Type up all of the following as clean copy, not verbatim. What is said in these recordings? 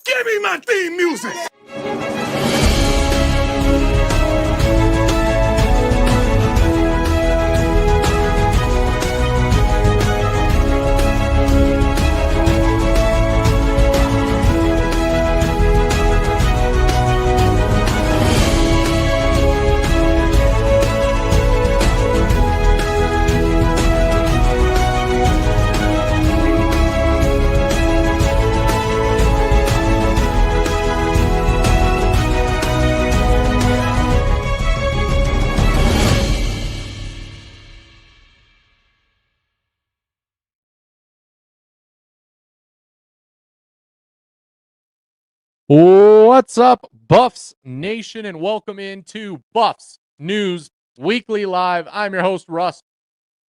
Give me my theme music! What's up, Buffs Nation, and welcome into Buffs News Weekly Live. I'm your host, Russ,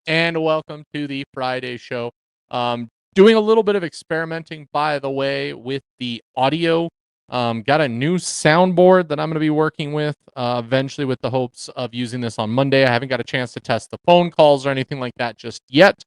and welcome to the Friday show. Doing a little bit of experimenting, by the way, with the audio. Got a new soundboard that I'm going to be working with eventually with the hopes of using this on Monday. I haven't got a chance to test the phone calls or anything like that just yet,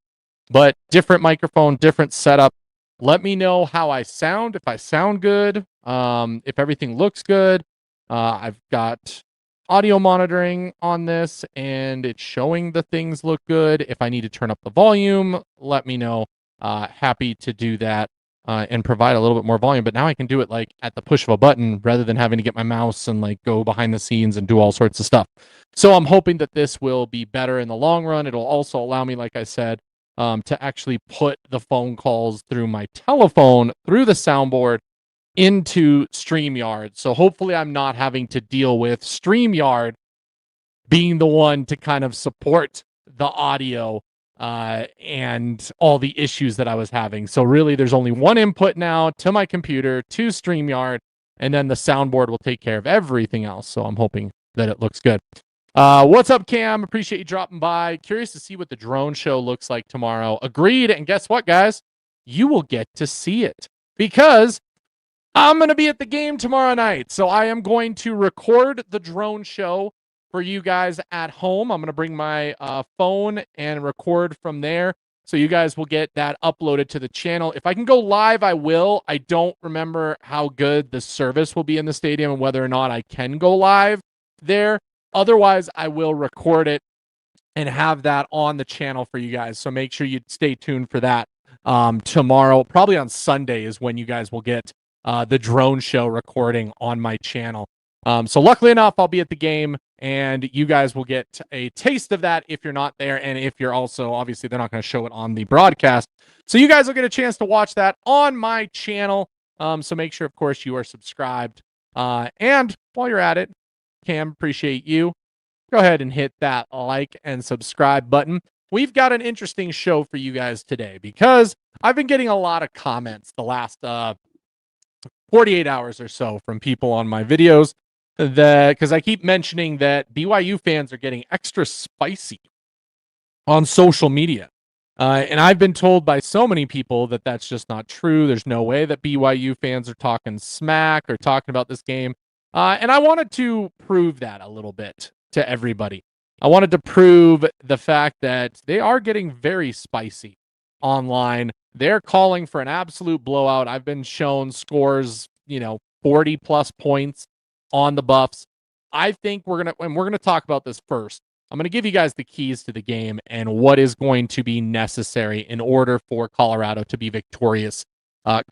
but different microphone, different setup. Let me know how I sound, if I sound good, if everything looks good. I've got audio monitoring on this, and it's showing the things look good. If I need to turn up the volume, let me know. Happy to do that and provide a little bit more volume. But now I can do it like at the push of a button rather than having to get my mouse and like go behind the scenes and do all sorts of stuff. So I'm hoping that this will be better in the long run. It'll also allow me, like I said, to actually put the phone calls through my telephone, through the soundboard, into StreamYard. So hopefully I'm not having to deal with StreamYard being the one to kind of support the audio and all the issues that I was having. So really there's only one input now to my computer, to StreamYard, and then the soundboard will take care of everything else. So I'm hoping that it looks good. What's up, Cam? Appreciate you dropping by. Curious to see what the drone show looks like tomorrow. Agreed. And guess what, guys? You will get to see it because I'm going to be at the game tomorrow night. So I am going to record the drone show for you guys at home. I'm going to bring my phone and record from there. So you guys will get that uploaded to the channel. If I can go live, I will. I don't remember how good the service will be in the stadium and whether or not I can go live there. Otherwise, I will record it and have that on the channel for you guys. So make sure you stay tuned for that tomorrow. Probably on Sunday is when you guys will get the drone show recording on my channel. So luckily enough, I'll be at the game, and you guys will get a taste of that if you're not there. And if you're also, obviously, they're not going to show it on the broadcast. So you guys will get a chance to watch that on my channel. So make sure, of course, you are subscribed. And while you're at it, Cam, appreciate you. Go ahead and hit that like and subscribe button. We've got an interesting show for you guys today because I've been getting a lot of comments the last 48 hours or so from people on my videos that because I keep mentioning that BYU fans are getting extra spicy on social media. And I've been told by so many people that that's just not true. There's no way that BYU fans are talking smack or talking about this game. And I wanted to prove that a little bit to everybody. I wanted to prove the fact that they are getting very spicy online. They're calling for an absolute blowout. I've been shown scores, 40 plus points on the Buffs. I think we're going to talk about this first. I'm going to give you guys the keys to the game and what is going to be necessary in order for Colorado to be victorious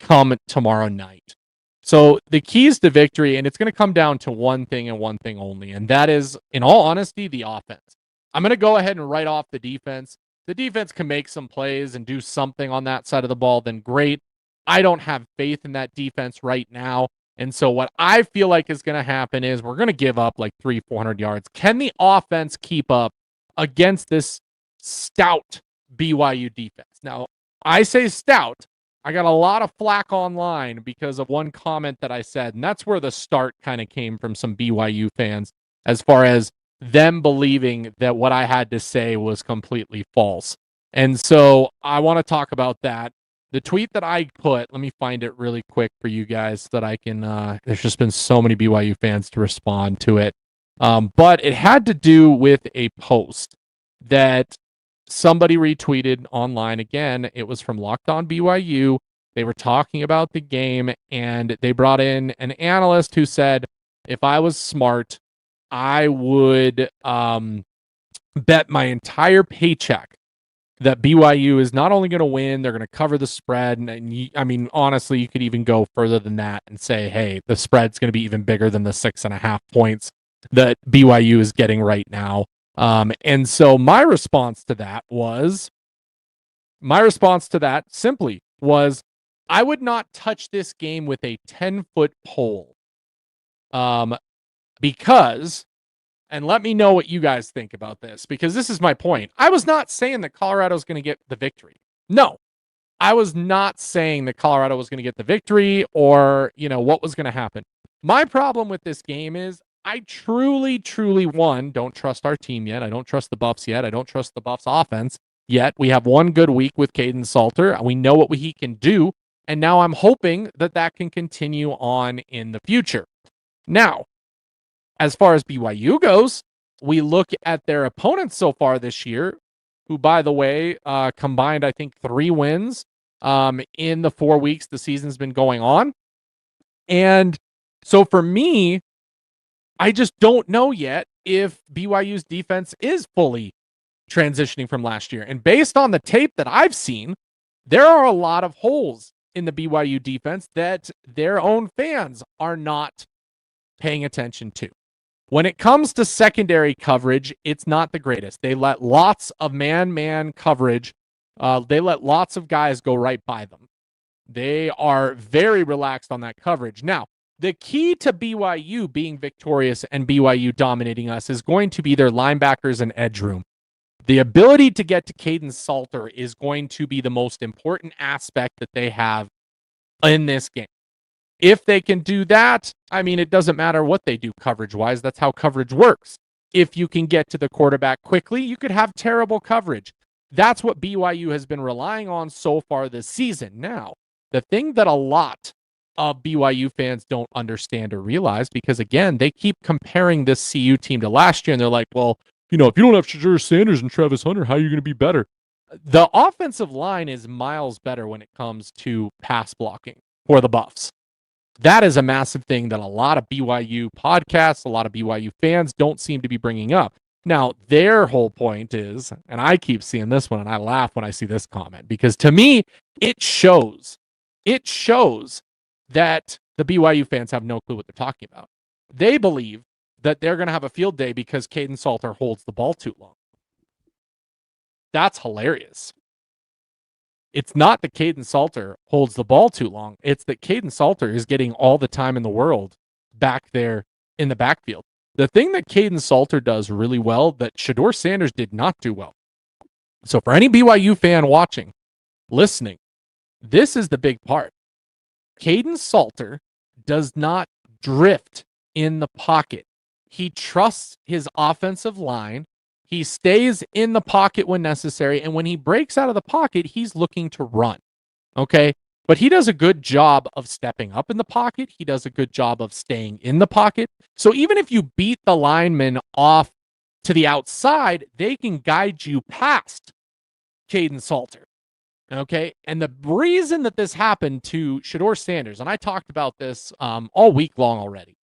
come tomorrow night. So the keys to victory, and it's going to come down to one thing and one thing only, and that is, in all honesty, the offense. I'm going to go ahead and write off the defense. The defense can make some plays and do something on that side of the ball, then great. I don't have faith in that defense right now. And so what I feel like is going to happen is we're going to give up like 300-400 yards. Can the offense keep up against this stout BYU defense? Now, I say stout. I got a lot of flack online because of one comment that I said, and that's where the start kind of came from some BYU fans as far as them believing that what I had to say was completely false. And so I want to talk about that. The tweet that I put, let me find it really quick for you guys so that I can, there's just been so many BYU fans to respond to it. But it had to do with a post that somebody retweeted online. Again, it was from Locked On BYU, They were talking about the game, and they brought in an analyst who said, if I was smart, I would bet my entire paycheck that BYU is not only going to win, they're going to cover the spread. I mean, honestly, you could even go further than that and say, hey, the spread's going to be even bigger than the 6.5 points that BYU is getting right now. And so my response to that simply was, I would not touch this game with a 10-foot pole. Because, and let me know what you guys think about this, because this is my point. I was not saying that Colorado's going to get the victory. No, I was not saying that Colorado was going to get the victory or, what was going to happen. My problem with this game is I truly, don't trust our team yet. I don't trust the Buffs yet. I don't trust the Buffs offense yet. We have one good week with Kaidon Salter. We know what he can do. And now I'm hoping that can continue on in the future. Now, as far as BYU goes, we look at their opponents so far this year, who, by the way, combined, I think, 3 wins in the 4 weeks the season's been going on. And so for me, I just don't know yet if BYU's defense is fully transitioning from last year. And based on the tape that I've seen, there are a lot of holes in the BYU defense that their own fans are not paying attention to. When it comes to secondary coverage, it's not the greatest. They let lots of man-man coverage. They let lots of guys go right by them. They are very relaxed on that coverage. Now, the key to BYU being victorious and BYU dominating us is going to be their linebackers and edge room. The ability to get to Kaidon Salter is going to be the most important aspect that they have in this game. If they can do that, I mean, it doesn't matter what they do coverage-wise. That's how coverage works. If you can get to the quarterback quickly, you could have terrible coverage. That's what BYU has been relying on so far this season. Now, the thing that a lot of BYU fans don't understand or realize, because, again, they keep comparing this CU team to last year, and they're like, well, if you don't have Shedeur Sanders and Travis Hunter, how are you going to be better? The offensive line is miles better when it comes to pass blocking for the Buffs. That is a massive thing that a lot of BYU podcasts, a lot of BYU fans don't seem to be bringing up. Now, their whole point is, and I keep seeing this one and I laugh when I see this comment, because to me, it shows that the BYU fans have no clue what they're talking about. They believe that they're going to have a field day because Kaidon Salter holds the ball too long. That's hilarious. It's not that Kaidon Salter holds the ball too long. It's that Kaidon Salter is getting all the time in the world back there in the backfield. The thing that Kaidon Salter does really well that Shedeur Sanders did not do well. So for any BYU fan watching, listening, this is the big part. Kaidon Salter does not drift in the pocket. He trusts his offensive line. He stays in the pocket when necessary, and when he breaks out of the pocket, he's looking to run, okay? But he does a good job of stepping up in the pocket. He does a good job of staying in the pocket. So even if you beat the lineman off to the outside, they can guide you past Kaidon Salter, okay? And the reason that this happened to Shedeur Sanders, and I talked about this all week long already,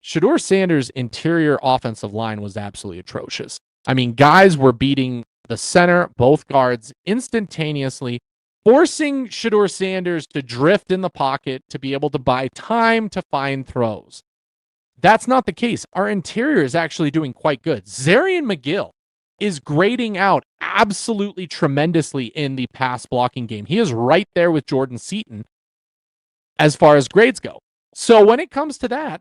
Shedeur Sanders' interior offensive line was absolutely atrocious. I mean, guys were beating the center, both guards, instantaneously, forcing Shedeur Sanders to drift in the pocket to be able to buy time to find throws. That's not the case. Our interior is actually doing quite good. Zarian McGill is grading out absolutely tremendously in the pass blocking game. He is right there with Jordan Seaton as far as grades go. So when it comes to that,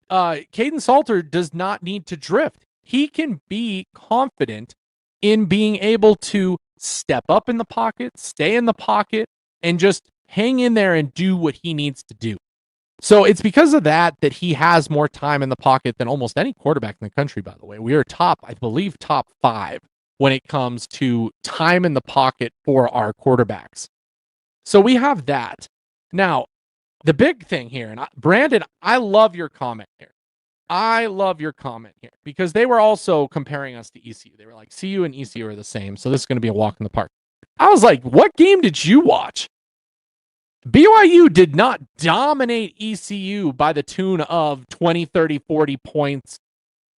Kaidon Salter does not need to drift. He can be confident in being able to step up in the pocket, stay in the pocket, and just hang in there and do what he needs to do. So it's because of that he has more time in the pocket than almost any quarterback in the country, by the way. We are top 5 when it comes to time in the pocket for our quarterbacks. So we have that. Now, the big thing here, and Brandon, I love your comment here. Because they were also comparing us to ECU. They were like, CU and ECU are the same, so this is going to be a walk in the park. I was like, what game did you watch? BYU did not dominate ECU by the tune of 20, 30, 40 points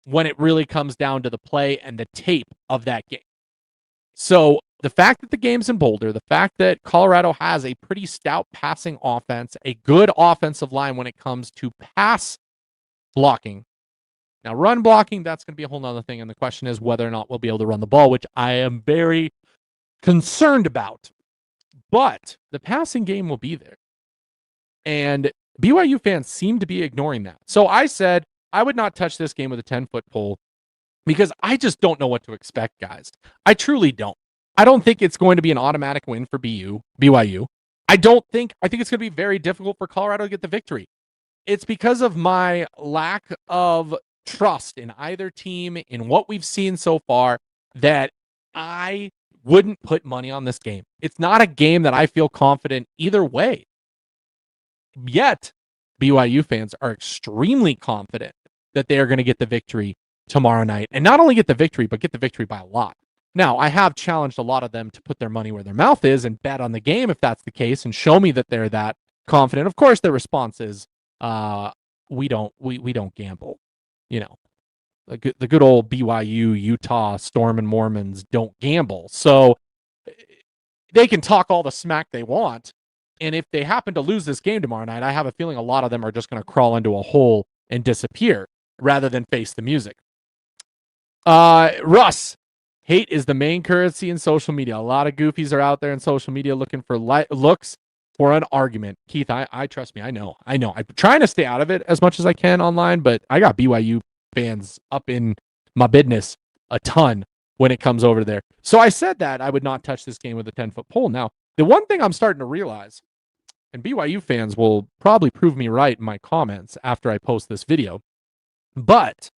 when it really comes down to the play and the tape of that game. So the fact that the game's in Boulder, the fact that Colorado has a pretty stout passing offense, a good offensive line when it comes to pass blocking. Now, run blocking, that's going to be a whole nother thing. And the question is whether or not we'll be able to run the ball, which I am very concerned about. But the passing game will be there. And BYU fans seem to be ignoring that. So I said I would not touch this game with a 10-foot pole because I just don't know what to expect, guys. I truly don't. I don't think it's going to be an automatic win for BYU. I think it's going to be very difficult for Colorado to get the victory. It's because of my lack of trust in either team, in what we've seen so far, that I wouldn't put money on this game. It's not a game that I feel confident either way. Yet, BYU fans are extremely confident that they are going to get the victory tomorrow night. And not only get the victory, but get the victory by a lot. Now, I have challenged a lot of them to put their money where their mouth is and bet on the game if that's the case and show me that they're that confident. Of course, their response is, we don't gamble. You know, the good old BYU, Utah, Storm and Mormons don't gamble. So they can talk all the smack they want. And if they happen to lose this game tomorrow night, I have a feeling a lot of them are just going to crawl into a hole and disappear rather than face the music. Russ, hate is the main currency in social media. A lot of goofies are out there in social media looking for looks for an argument. Keith, I trust me. I know. I'm trying to stay out of it as much as I can online, but I got BYU fans up in my business a ton when it comes over there. So I said that I would not touch this game with a 10-foot pole. Now, the one thing I'm starting to realize, and BYU fans will probably prove me right in my comments after I post this video, but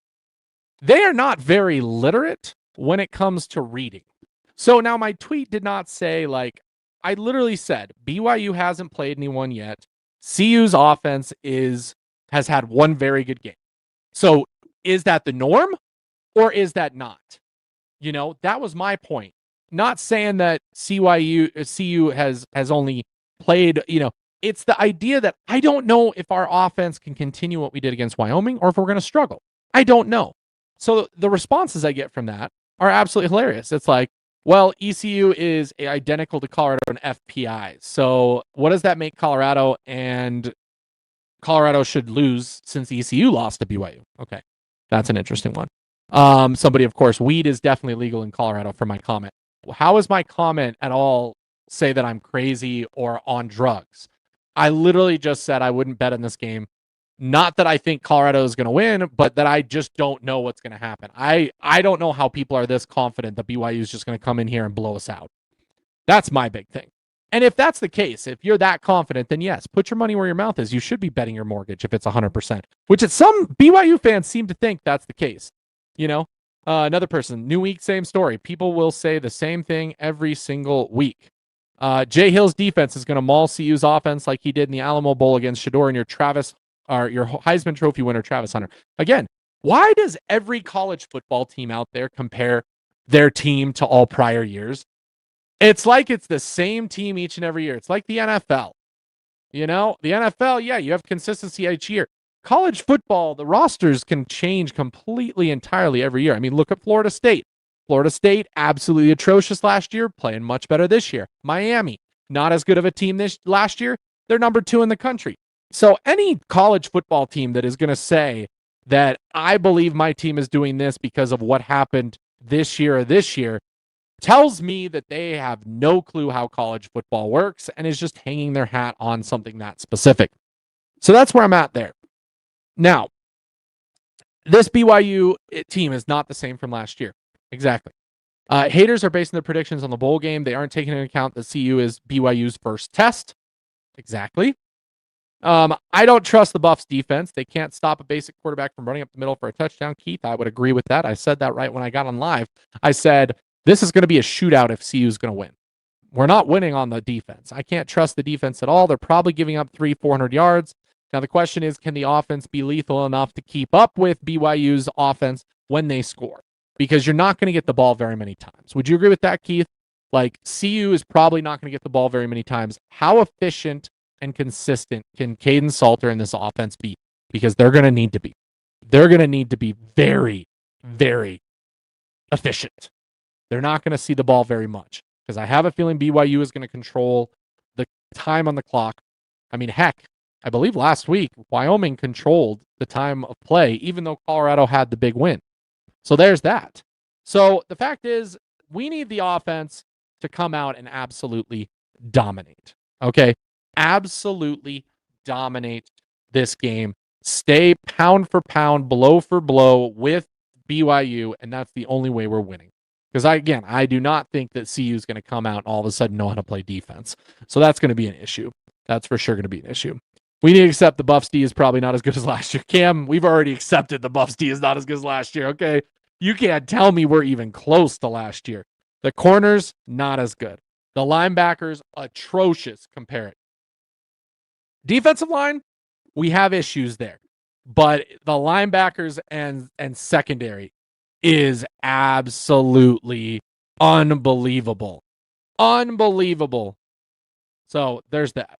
they are not very literate when it comes to reading. So now my tweet did not say, like, I literally said, BYU hasn't played anyone yet. CU's offense has had one very good game. So is that the norm or is that not? You know, that was my point. Not saying that CU has only played, you know, it's the idea that I don't know if our offense can continue what we did against Wyoming or if we're going to struggle. I don't know. So the responses I get from that are absolutely hilarious. It's like, well, ECU is identical to Colorado and FPI. So what does that make Colorado? And Colorado should lose since ECU lost to BYU. Okay, that's an interesting one. Somebody, of course, weed is definitely legal in Colorado for my comment. How is my comment at all say that I'm crazy or on drugs? I literally just said I wouldn't bet in this game. Not that I think Colorado is going to win, but that I just don't know what's going to happen. I don't know how people are this confident that BYU is just going to come in here and blow us out. That's my big thing. And if that's the case, if you're that confident, then yes, put your money where your mouth is. You should be betting your mortgage if it's 100%, which some BYU fans seem to think that's the case. You know, another person, new week, same story. People will say the same thing every single week. Jay Hill's defense is going to maul CU's offense like he did in the Alamo Bowl against Shador and your Heisman Trophy winner, Travis Hunter. Again, why does every college football team out there compare their team to all prior years? It's like it's the same team each and every year. It's like the NFL. You know, the NFL, yeah, you have consistency each year. College football, the rosters can change completely entirely every year. I mean, look at Florida State. Florida State, absolutely atrocious last year, playing much better this year. Miami, not as good of a team last year. They're number 2 in the country. So any college football team that is going to say that I believe my team is doing this because of what happened this year or this year tells me that they have no clue how college football works and is just hanging their hat on something that specific. So that's where I'm at there. Now, this BYU team is not the same from last year. Exactly. Haters are basing their predictions on the bowl game. They aren't taking into account that CU is BYU's first test. Exactly. I don't trust the Buffs defense. They can't stop a basic quarterback from running up the middle for a touchdown. Keith, I would agree with that. I said that right when I got on live. I said, this is going to be a shootout if CU is going to win. We're not winning on the defense. I can't trust the defense at all. They're probably giving up 300-400 yards. Now, the question is, can the offense be lethal enough to keep up with BYU's offense when they score? Because you're not going to get the ball very many times. Would you agree with that, Keith? Like, CU is probably not going to get the ball very many times. How efficient and consistent can Kaidon Salter and this offense be? Because they're going to need to be. They're going to need to be very, very efficient. They're not going to see the ball very much because I have a feeling BYU is going to control the time on the clock. I mean, heck, I believe last week Wyoming controlled the time of play, even though Colorado had the big win. So there's that. So the fact is, we need the offense to come out and absolutely dominate. Okay? Absolutely dominate this game. Stay pound for pound, blow for blow with BYU, and that's the only way we're winning. Because I do not think that CU is going to come out and all of a sudden know how to play defense. So that's going to be an issue. That's for sure going to be an issue. We need to accept the Buffs D is probably not as good as last year. Cam, we've already accepted the Buffs D is not as good as last year, okay? You can't tell me we're even close to last year. The corners, not as good. The linebackers, atrocious compared. Defensive line, we have issues there. But the linebackers and secondary is absolutely unbelievable. Unbelievable. So there's that.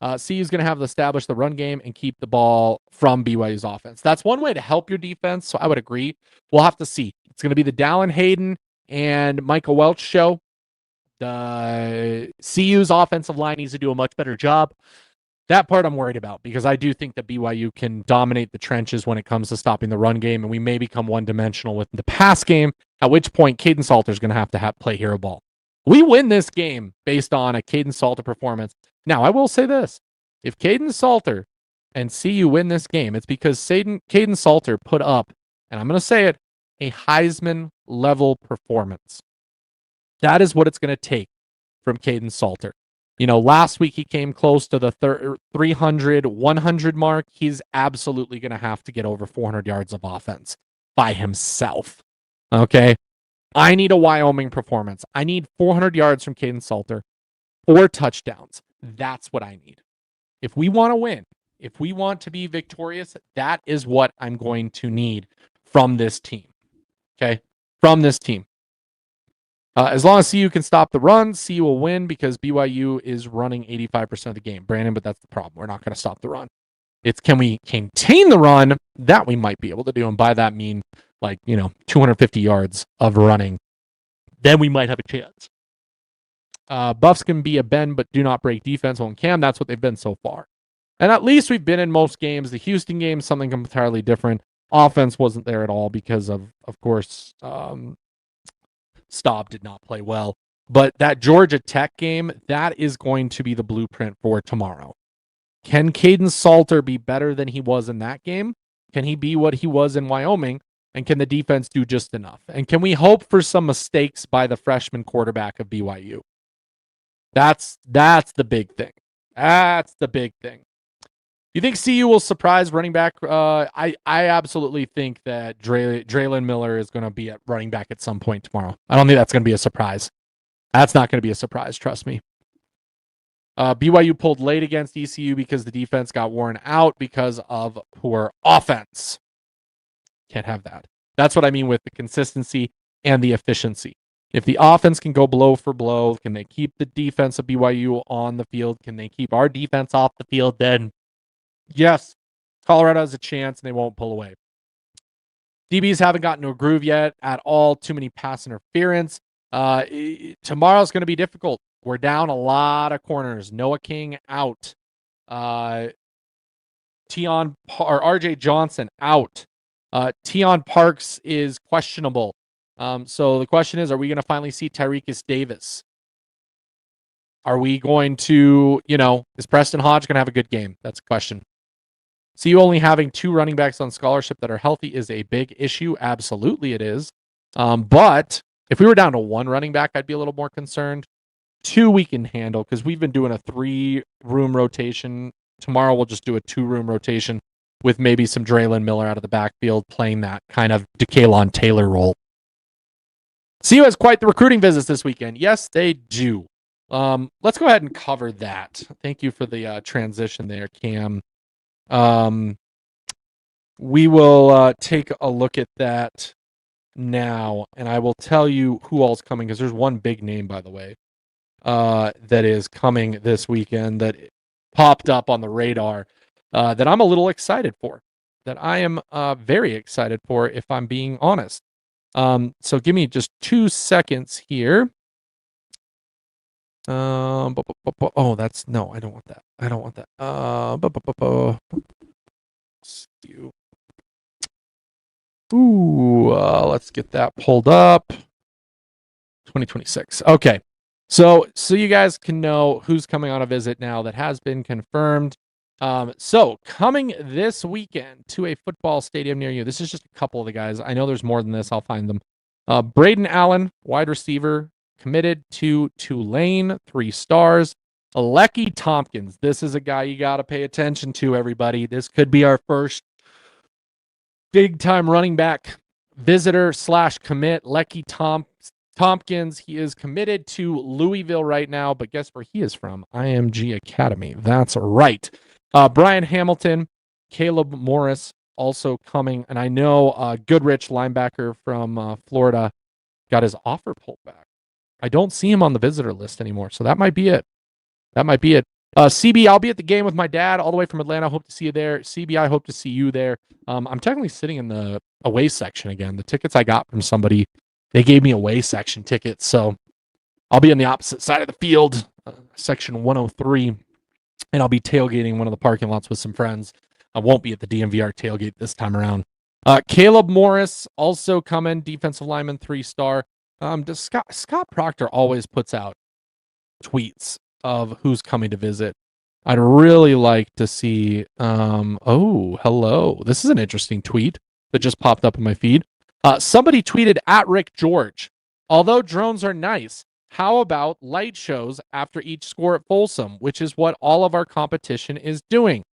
CU is going to have to establish the run game and keep the ball from BYU's offense. That's one way to help your defense, so I would agree. We'll have to see. It's going to be the Dallin Hayden and Michael Welch show. The CU's offensive line needs to do a much better job. That part I'm worried about because I do think that BYU can dominate the trenches when it comes to stopping the run game, and we may become one-dimensional with the pass game, at which point Kaidon Salter is going to have play hero ball. We win this game based on a Kaidon Salter performance. Now, I will say this. If Kaidon Salter and CU win this game, it's because Kaidon Salter put up, and I'm going to say it, a Heisman-level performance. That is what it's going to take from Kaidon Salter. You know, last week he came close to the 300, 100 mark. He's absolutely going to have to get over 400 yards of offense by himself. Okay? I need a Wyoming performance. I need 400 yards from Kaidon Salter, 4 touchdowns. That's what I need. If we want to win, if we want to be victorious, that is what I'm going to need from this team. Okay? From this team. As long as CU can stop the run, CU will win because BYU is running 85% of the game. Brandon, but that's the problem. We're not going to stop the run. It's can we contain the run? That we might be able to do. And by that mean, 250 yards of running. Then we might have a chance. Buffs can be a bend but do not break defense on Cam. That's what they've been so far. And at least we've been in most games. The Houston game, something entirely different. Offense wasn't there at all because of course, Staub did not play well. But that Georgia Tech game, that is going to be the blueprint for tomorrow. Can Kaidon Salter be better than he was in that game? Can he be what he was in Wyoming? And can the defense do just enough? And can we hope for some mistakes by the freshman quarterback of BYU? That's the big thing. That's the big thing. You think CU will surprise running back? I absolutely think that Draylon Miller is going to be at running back at some point tomorrow. I don't think that's going to be a surprise. That's not going to be a surprise, trust me. BYU pulled late against ECU because the defense got worn out because of poor offense. Can't have that. That's what I mean with the consistency and the efficiency. If the offense can go blow for blow, can they keep the defense of BYU on the field? Can they keep our defense off the field? Then yes, Colorado has a chance and they won't pull away. DBs haven't gotten to a groove yet at all. Too many pass interference. Tomorrow's going to be difficult. We're down a lot of corners. Noah King out. RJ Johnson out. Tion Parks is questionable. So the question is, are we going to finally see Tyrekus Davis? Are we going to, is Preston Hodge going to have a good game? That's a question. CU only having 2 running backs on scholarship that are healthy is a big issue. Absolutely it is. But if we were down to 1 running back, I'd be a little more concerned. 2 we can handle because we've been doing a 3-room rotation. Tomorrow we'll just do a 2-room rotation with maybe some Draylon Miller out of the backfield playing that kind of DeKalon Taylor role. CU has quite the recruiting visits this weekend. Yes, they do. Let's go ahead and cover that. Thank you for the transition there, Cam. We will take a look at that now, and I will tell you who all's coming because there's one big name, by the way, that is coming this weekend that popped up on the radar that I'm a little excited for, that I am very excited for, if I'm being honest. So give me just 2 seconds here. Oh, that's no, I don't want that. I don't want that. Let's get that pulled up. 2026. Okay. So you guys can know who's coming on a visit now that has been confirmed. So coming this weekend to a football stadium near you. This is just a couple of the guys. I know there's more than this. I'll find them. Braden Allen, wide receiver, committed to Tulane, 3 stars. Lecky Tompkins. This is a guy you got to pay attention to, everybody. This could be our first big time running back visitor / commit. Lecky Tompkins, he is committed to Louisville right now, but guess where he is from? IMG Academy. That's right. Brian Hamilton, Caleb Morris also coming, and I know Goodrich, linebacker from Florida, got his offer pulled back. I don't see him on the visitor list anymore, so that might be it. CB, I'll be at the game with my dad all the way from Atlanta. Hope to see you there. CB, I hope to see you there. I'm technically sitting in the away section again. The tickets I got from somebody, they gave me away section tickets, so I'll be on the opposite side of the field, section 103, and I'll be tailgating one of the parking lots with some friends. I won't be at the DMVR tailgate this time around. Caleb Morris also coming, defensive lineman, 3-star. Scott Proctor always puts out tweets of who's coming to visit. I'd really like to see. Oh, hello. This is an interesting tweet that just popped up in my feed. Somebody tweeted at Rick George, although drones are nice, how about light shows after each score at Folsom, which is what all of our competition is doing?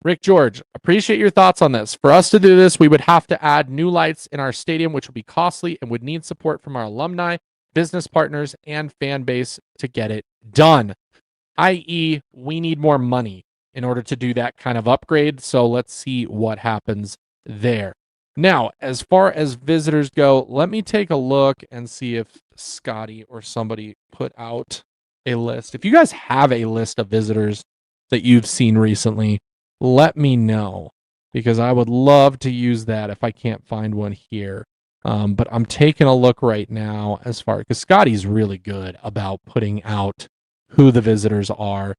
Rick George, appreciate your thoughts on this. For us to do this, we would have to add new lights in our stadium, which would be costly and would need support from our alumni, business partners, and fan base to get it done. I.e., we need more money in order to do that kind of upgrade. So let's see what happens there. Now, as far as visitors go, let me take a look and see if Scotty or somebody put out a list. If you guys have a list of visitors that you've seen recently, let me know, because I would love to use that if I can't find one here. But I'm taking a look right now because Scotty's really good about putting out who the visitors are.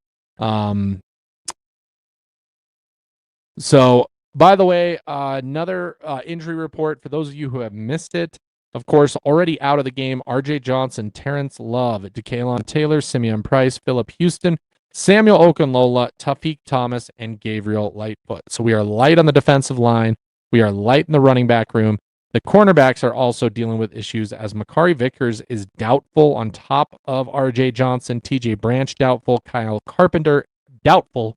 So, by the way, another injury report for those of you who have missed it. Of course, already out of the game, R.J. Johnson, Terrence Love, DeKalon Taylor, Simeon Price, Phillip Houston, Samuel Okunlola, Tafik Thomas, and Gabriel Lightfoot. So we are light on the defensive line. We are light in the running back room. The cornerbacks are also dealing with issues as Makari Vickers is doubtful on top of R.J. Johnson, T.J. Branch doubtful, Kyle Carpenter doubtful.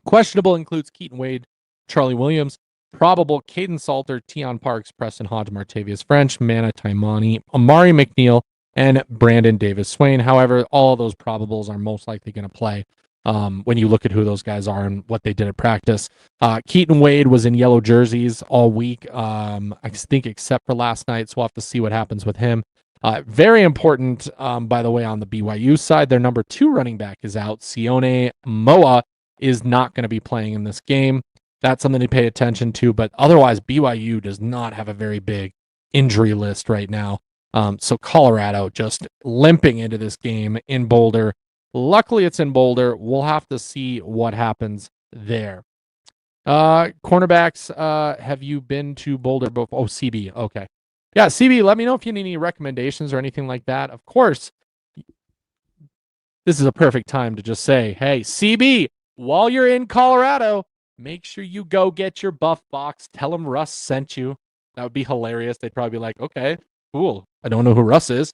Questionable includes Keaton Wade, Charlie Williams. Probable, Kaidon Salter, Tion Parks, Preston Hodge, Martavius French, Mana Taimani, Amari McNeil, and Brandon Davis Swain. However, all of those probables are most likely going to play when you look at who those guys are and what they did at practice. Keaton Wade was in yellow jerseys all week, I think, except for last night, so we'll have to see what happens with him. Very important, by the way, on the BYU side, their number 2 running back is out. Sione Moa is not going to be playing in this game. That's something to pay attention to, but otherwise, BYU does not have a very big injury list right now. So Colorado just limping into this game in Boulder. Luckily, it's in Boulder. We'll have to see what happens there. Cornerbacks, have you been to Boulder before? Oh, CB. Okay. Yeah, CB, let me know if you need any recommendations or anything like that. Of course, this is a perfect time to just say, hey, CB, while you're in Colorado, make sure you go get your buff box. Tell them Russ sent you. That would be hilarious. They'd probably be like, okay, cool. I don't know who Russ is.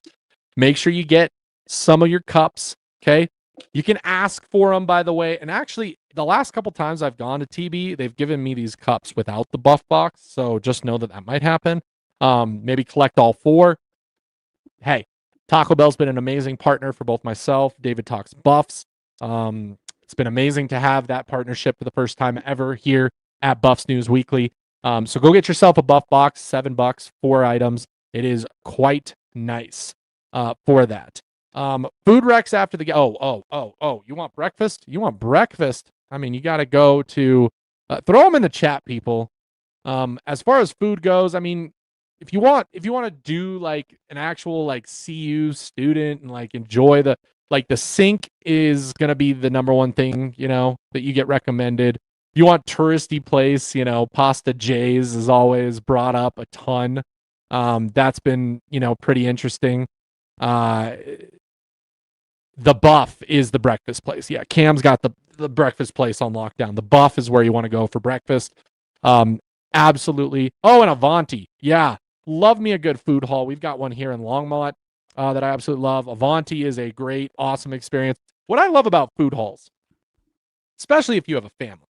Make sure you get some of your cups, okay? You can ask for them, by the way. And actually, the last couple times I've gone to TB, they've given me these cups without the buff box. So just know that that might happen. Maybe collect all 4. Hey, Taco Bell's been an amazing partner for both myself, David Talks Buffs. It's been amazing to have that partnership for the first time ever here at Buffs News Weekly. So go get yourself a buff box, $7, 4 items. It is quite nice for that. Food Rex after the game. Oh. You want breakfast? You want breakfast? I mean, you got to go to throw them in the chat, people. As far as food goes, I mean, if you want to do like an actual like CU student and like enjoy the sink is gonna be the number one thing, that you get recommended. You want touristy place, Pasta J's is always brought up a ton. That's been, pretty interesting. Uh, the Buff is the breakfast place. Yeah, Cam's got the breakfast place on lockdown. The Buff is where you want to go for breakfast. Absolutely. Oh, and Avanti. Yeah, love me a good food hall. We've got one here in Longmont that I absolutely love. Avanti is a great, awesome experience. What I love about food halls, especially if you have a family,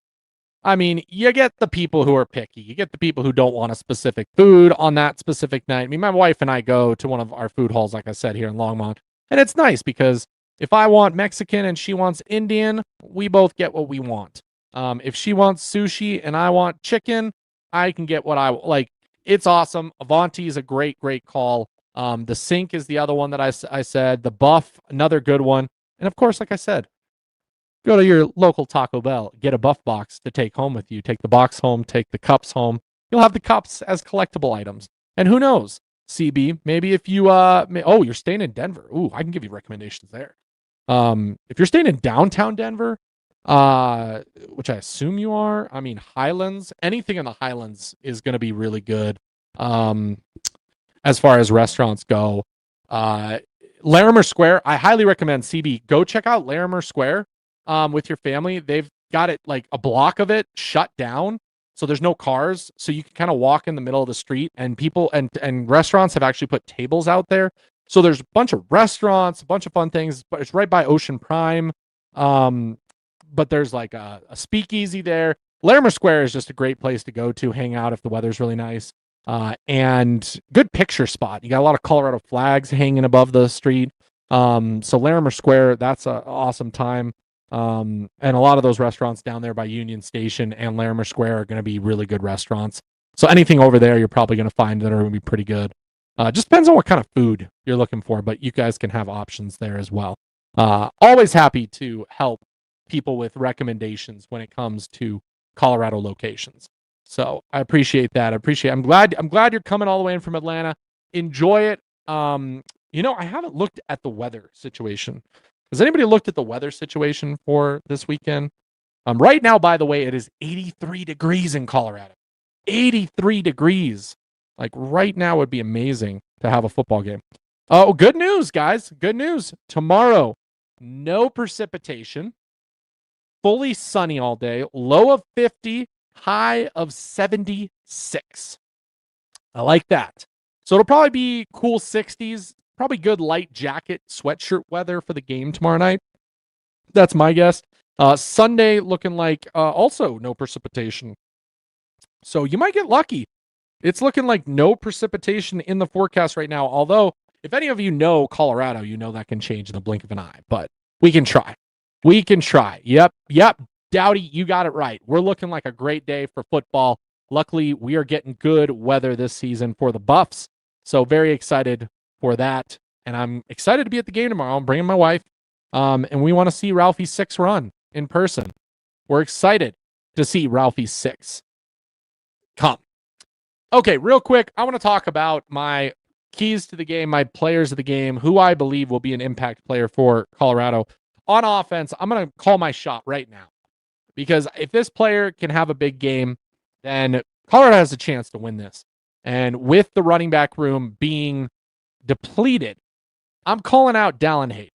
I mean, you get the people who are picky. You get the people who don't want a specific food on that specific night. I mean, my wife and I go to one of our food halls, like I said, here in Longmont. And it's nice because if I want Mexican and she wants Indian, we both get what we want. If she wants sushi and I want chicken, I can get what I like. It's awesome. Avanti is a great, great call. The Sink is the other one that I said. The Buff, another good one. And of course, like I said, go to your local Taco Bell, get a Buff box to take home with you. Take the box home, take the cups home. You'll have the cups as collectible items. And who knows, CB, maybe if you, you're staying in Denver. Ooh, I can give you recommendations there. If you're staying in downtown Denver, which I assume you are, I mean, Highlands, anything in the Highlands is going to be really good. As far as restaurants go, Larimer Square, I highly recommend CB. Go check out Larimer Square with your family. They've got it like a block of it shut down. So there's no cars. So you can kind of walk in the middle of the street, and people and restaurants have actually put tables out there. So there's a bunch of restaurants, a bunch of fun things, but it's right by Ocean Prime. But there's like a speakeasy there. Larimer Square is just a great place to go to hang out if the weather's really nice. And good picture spot. You got a lot of Colorado flags hanging above the street. So Larimer Square, that's an awesome time. And a lot of those restaurants down there by Union Station and Larimer Square are going to be really good restaurants. So anything over there, you're probably going to find that are going to be pretty good. Just depends on what kind of food you're looking for, but you guys can have options there as well. Always happy to help people with recommendations when it comes to Colorado locations. So I appreciate that. I'm glad you're coming all the way in from Atlanta. Enjoy it. I haven't looked at the weather situation. Has anybody looked at the weather situation for this weekend? Right now, by the way, it is 83 degrees in Colorado. 83 degrees. Like right now would be amazing to have a football game. Oh, good news, guys. Good news. Tomorrow, no precipitation. Fully sunny all day. Low of 50, high of 76. I like that. So it'll probably be cool 60s. Probably good light jacket, sweatshirt weather for the game tomorrow night. That's my guess. Sunday looking like also no precipitation. So you might get lucky. It's looking like no precipitation in the forecast right now. Although, if any of you know Colorado, you know that can change in the blink of an eye. But we can try. We can try. Yep. Dowdy, you got it right. We're looking like a great day for football. Luckily, we are getting good weather this season for the Buffs. So very excited for that. And I'm excited to be at the game tomorrow. I'm bringing my wife. And we want to see Ralphie 6 run in person. We're excited to see Ralphie 6 come. Okay, real quick, I want to talk about my keys to the game, my players of the game, who I believe will be an impact player for Colorado. On offense, I'm going to call my shot right now. Because if this player can have a big game, then Colorado has a chance to win this. And with the running back room being depleted, I'm calling out Dallin Hayden.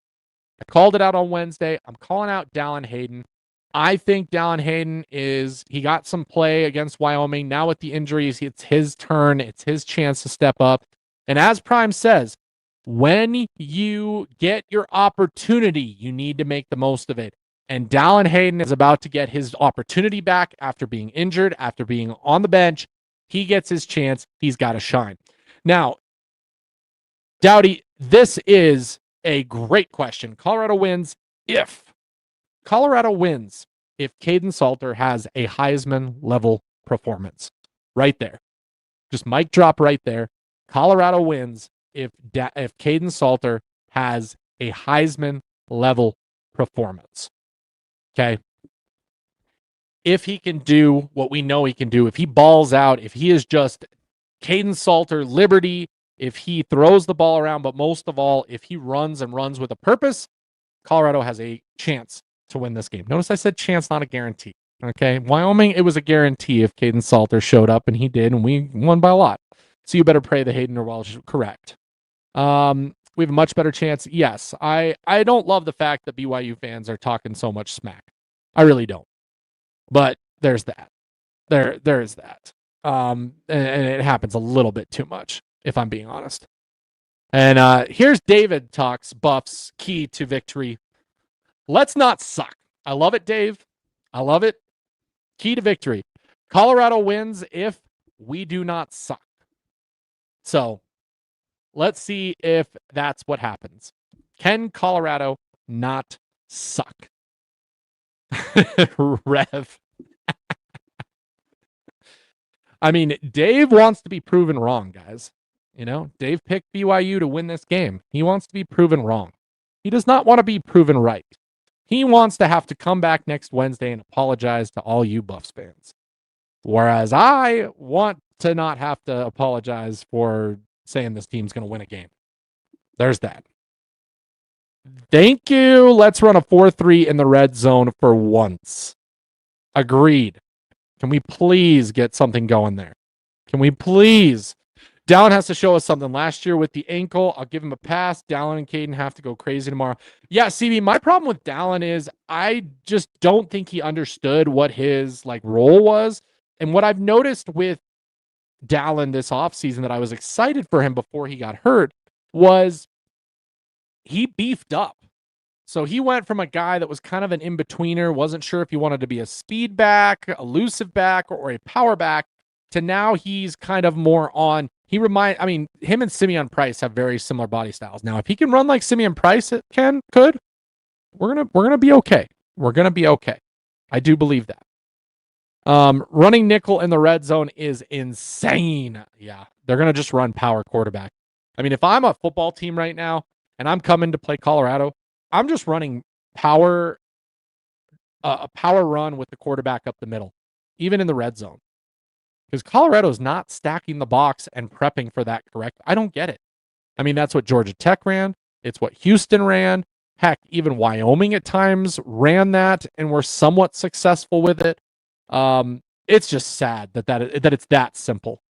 I called it out on Wednesday. I'm calling out Dallin Hayden. I think Dallin Hayden he got some play against Wyoming. Now with the injuries, it's his turn. It's his chance to step up. And as Prime says, when you get your opportunity, you need to make the most of it. And Dallin Hayden is about to get his opportunity back after being injured, after being on the bench. He gets his chance. He's got to shine. Now, Dowdy, this is a great question. Colorado wins if Kaidon Salter has a Heisman level performance. Right there. Just mic drop right there. Colorado wins if Kaidon Salter has a Heisman level performance. Okay. If he can do what we know he can do, if he balls out, if he is just Kaidon Salter, Liberty, if he throws the ball around, but most of all, if he runs and runs with a purpose, Colorado has a chance to win this game. Notice I said chance, not a guarantee. Okay. Wyoming, it was a guarantee if Kaidon Salter showed up, and he did, and we won by a lot. So you better pray that Hayden or Welsh is correct. We have a much better chance. Yes. I don't love the fact that BYU fans are talking so much smack. I really don't. But there's that. There is that. And it happens a little bit too much, if I'm being honest. And here's David talks Buffs key to victory. Let's not suck. I love it, Dave. I love it. Key to victory. Colorado wins if we do not suck. So let's see if that's what happens. Can Colorado not suck? Rev. I mean, Dave wants to be proven wrong, guys. You know, Dave picked BYU to win this game. He wants to be proven wrong. He does not want to be proven right. He wants to have to come back next Wednesday and apologize to all you Buffs fans. Whereas I want to not have to apologize for saying this team's going to win a game. There's that. Thank you. Let's run a 4-3 in the red zone for once. Agreed. Can we please get something going there? Can we please? Dallin has to show us something. Last year with the ankle, I'll give him a pass. Dallin and Kaidon have to go crazy tomorrow. Yeah, CB, my problem with Dallin is I just don't think he understood what his role was. And what I've noticed with Dallin this offseason that I was excited for him before he got hurt was he beefed up. So he went from a guy that was kind of an in-betweener, wasn't sure if he wanted to be a speed back, elusive back, or a power back, to now he's kind of more on, him and Simeon Price have very similar body styles. Now, if he can run like Simeon Price could, we're gonna be okay. We're gonna be okay. I do believe that. Running nickel in the red zone is insane. Yeah, they're gonna just run power quarterback. I mean, if I'm a football team right now and I'm coming to play Colorado, I'm just running a power run with the quarterback up the middle, even in the red zone. Because Colorado's not stacking the box and prepping for that, correct? I don't get it. I mean, that's what Georgia Tech ran. It's what Houston ran. Heck, even Wyoming at times ran that and were somewhat successful with it. It's just sad that it's that simple.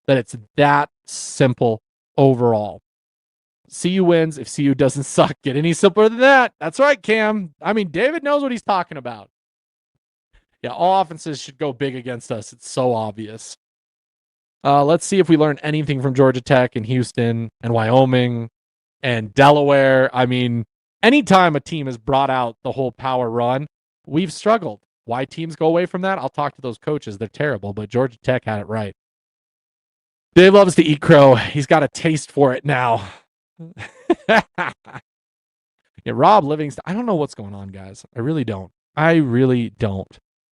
That it's that simple overall. CU wins if CU doesn't suck. Get any simpler than that? That's right, Cam. I mean, David knows what he's talking about. Yeah, all offenses should go big against us. It's so obvious. Let's see if we learn anything from Georgia Tech and Houston and Wyoming and Delaware. I mean, anytime a team has brought out the whole power run, we've struggled. Why teams go away from that? I'll talk to those coaches. They're terrible, but Georgia Tech had it right. Dave loves to eat crow. He's got a taste for it now. Yeah, Rob Livingston. I don't know what's going on, guys. I really don't.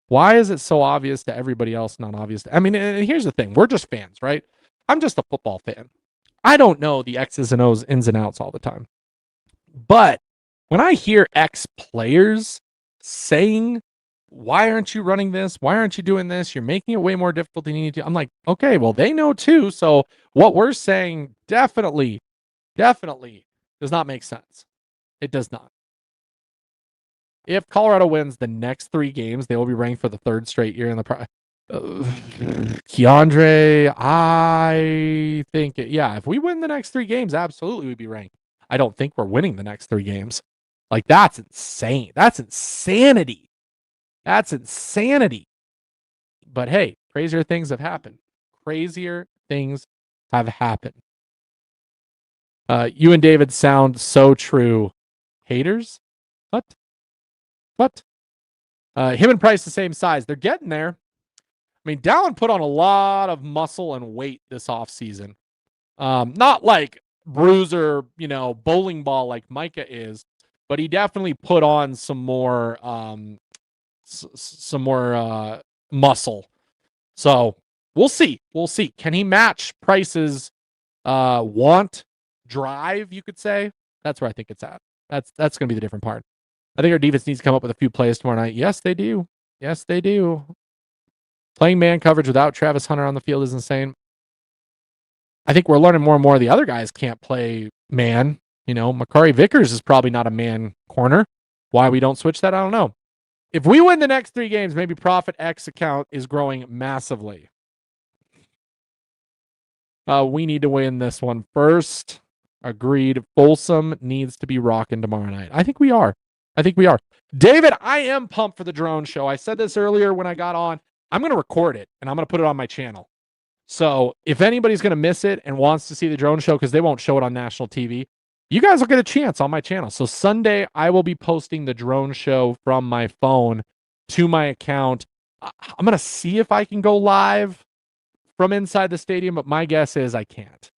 Why is it so obvious to everybody else, not obvious? I mean, and here's the thing. We're just fans, right? I'm just a football fan. I don't know the X's and O's, ins and outs all the time. But when I hear ex-players saying, why aren't you running this? Why aren't you doing this? You're making it way more difficult than you need to. I'm like, okay, well, they know too. So what we're saying definitely does not make sense. It does not. If Colorado wins the next 3 games, they will be ranked for the 3rd straight year in the Keandre, I think, if we win the next 3 games, absolutely we'd be ranked. I don't think we're winning the next 3 games. That's insane. That's insanity. But hey, crazier things have happened. You and David sound so true. Haters? What? Him and Price the same size. They're getting there. I mean, Dallin put on a lot of muscle and weight this offseason. Not like bruiser, bowling ball like Micah is, but he definitely put on some more muscle. So we'll see. Can he match Price's drive, you could say? That's where I think it's at. That's going to be the different part. I think our defense needs to come up with a few plays tomorrow night. Yes, they do. Yes, they do. Playing man coverage without Travis Hunter on the field is insane. I think we're learning more and more the other guys can't play man. Makari Vickers is probably not a man corner. Why we don't switch that, I don't know. If we win the next 3 games, maybe Profit X account is growing massively. We need to win this one first. Agreed. Folsom needs to be rocking tomorrow night. I think we are. David, I am pumped for the drone show. I said this earlier when I got on. I'm going to record it, and I'm going to put it on my channel. So if anybody's going to miss it and wants to see the drone show, because they won't show it on national TV, you guys will get a chance on my channel. So Sunday, I will be posting the drone show from my phone to my account. I'm going to see if I can go live from inside the stadium, but my guess is I can't.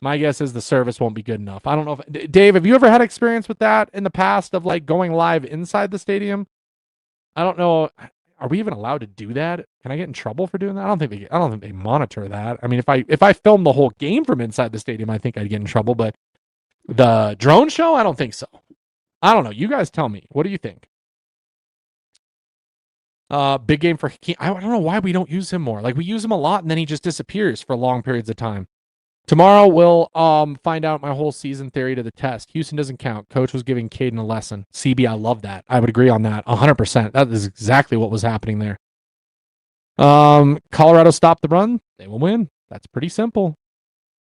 My guess is the service won't be good enough. I don't know if Dave, have you ever had experience with that in the past of like going live inside the stadium? I don't know. Are we even allowed to do that? Can I get in trouble for doing that? I don't think they monitor that. I mean, if I film the whole game from inside the stadium, I think I'd get in trouble, but the drone show, I don't think so. I don't know. You guys tell me. What do you think? Big game for Hakeem. I don't know why we don't use him more. Like we use him a lot and then he just disappears for long periods of time. Tomorrow we'll find out my whole season theory to the test. Houston doesn't count. Coach was giving Kaidon a lesson. CB, I love that. I would agree on that 100%. That is exactly what was happening there. Colorado stopped the run. They will win. That's pretty simple.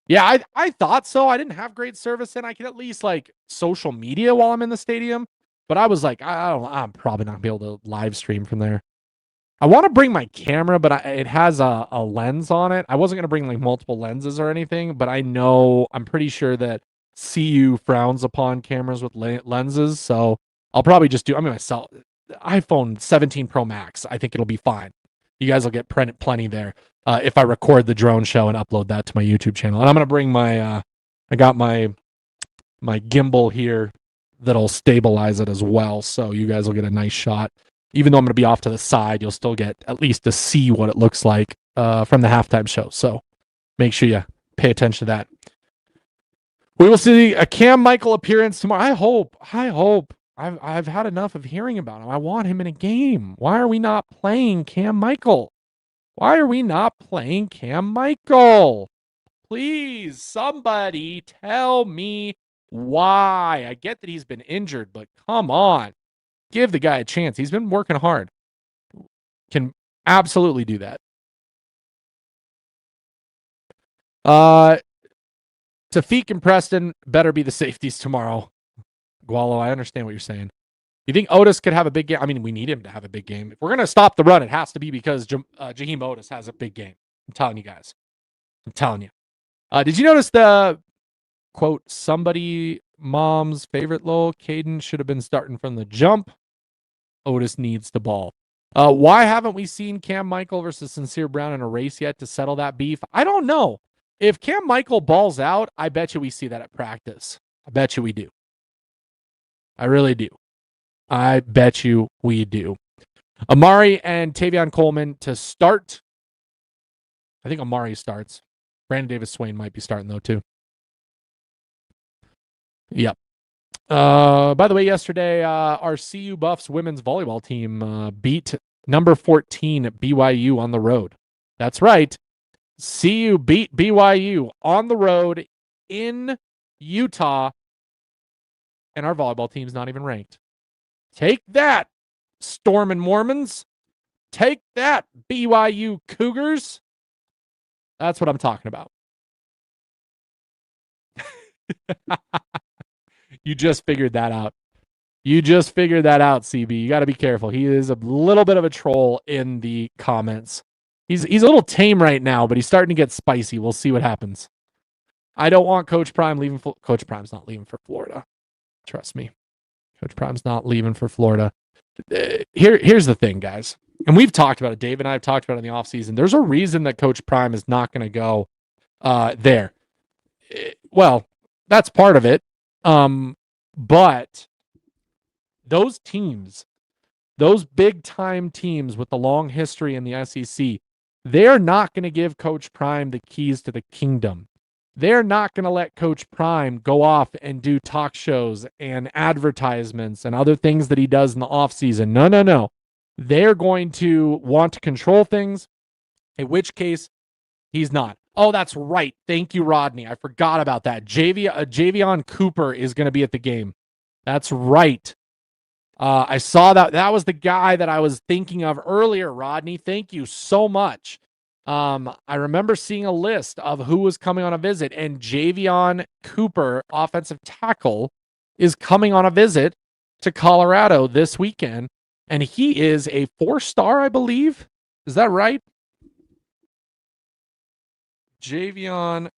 Yeah, I thought so. I didn't have great service and I could at least like social media while I'm in the stadium. But I was like, I'm probably not going to be able to live stream from there. I want to bring my camera, but it has a lens on it. I wasn't going to bring like multiple lenses or anything, but I'm pretty sure that CU frowns upon cameras with lenses. So I'll probably just myself, iPhone 17 Pro Max. I think it'll be fine. You guys will get plenty there if I record the drone show and upload that to my YouTube channel. And I'm going to bring I got my gimbal here that'll stabilize it as well. So you guys will get a nice shot. Even though I'm going to be off to the side, you'll still get at least to see what it looks like from the halftime show. So make sure you pay attention to that. We will see a Cam Michael appearance tomorrow. I hope. I've had enough of hearing about him. I want him in a game. Why are we not playing Cam Michael? Please, somebody tell me why. I get that he's been injured, but come on. Give the guy a chance. He's been working hard. Can absolutely do that. Tafik and Preston better be the safeties tomorrow. Gualo, I understand what you're saying. You think Otis could have a big game? I mean, we need him to have a big game. If we're going to stop the run, it has to be because Jaheim Otis has a big game. I'm telling you guys. Did you notice the quote, somebody mom's favorite lol, Kaidon should have been starting from the jump. Otis needs the ball. Why haven't we seen Cam Michael versus Sincere Brown in a race yet to settle that beef? I don't know. If Cam Michael balls out, I bet you we see that at practice. I bet you we do. I really do. I bet you we do. Amari and Tavion Coleman to start. I think Amari starts. Brandon Davis-Swain might be starting, though, too. Yep. By the way, yesterday, our CU Buffs women's volleyball team beat number 14 BYU on the road. That's right. CU beat BYU on the road in Utah, and our volleyball team's not even ranked. Take that, Storm and Mormons. Take that, BYU Cougars. That's what I'm talking about. You just figured that out. CB. You got to be careful. He is a little bit of a troll in the comments. He's a little tame right now, but he's starting to get spicy. We'll see what happens. I don't want Coach Prime leaving. Coach Prime's not leaving for Florida. Trust me. Coach Prime's not leaving for Florida. Here's the thing, guys. And we've talked about it. Dave and I have talked about it in the offseason. There's a reason that Coach Prime is not going to go there. Well, that's part of it. But those teams, those big time teams with the long history in the SEC, they're not going to give Coach Prime the keys to the kingdom. they're not going to let Coach Prime go off and do talk shows and advertisements and other things that he does in the offseason. No, no, no. They're going to want to control things, in which case he's not. Oh, that's right. Thank you, Rodney. I forgot about that. Javion Cooper is going to be at the game. That's right. I saw that. That was the guy that I was thinking of earlier, Rodney. Thank you so much. I remember seeing a list of who was coming on a visit, and Javion Cooper, offensive tackle, is coming on a visit to Colorado this weekend, and he is a 4-star, I believe. Is that right? Javion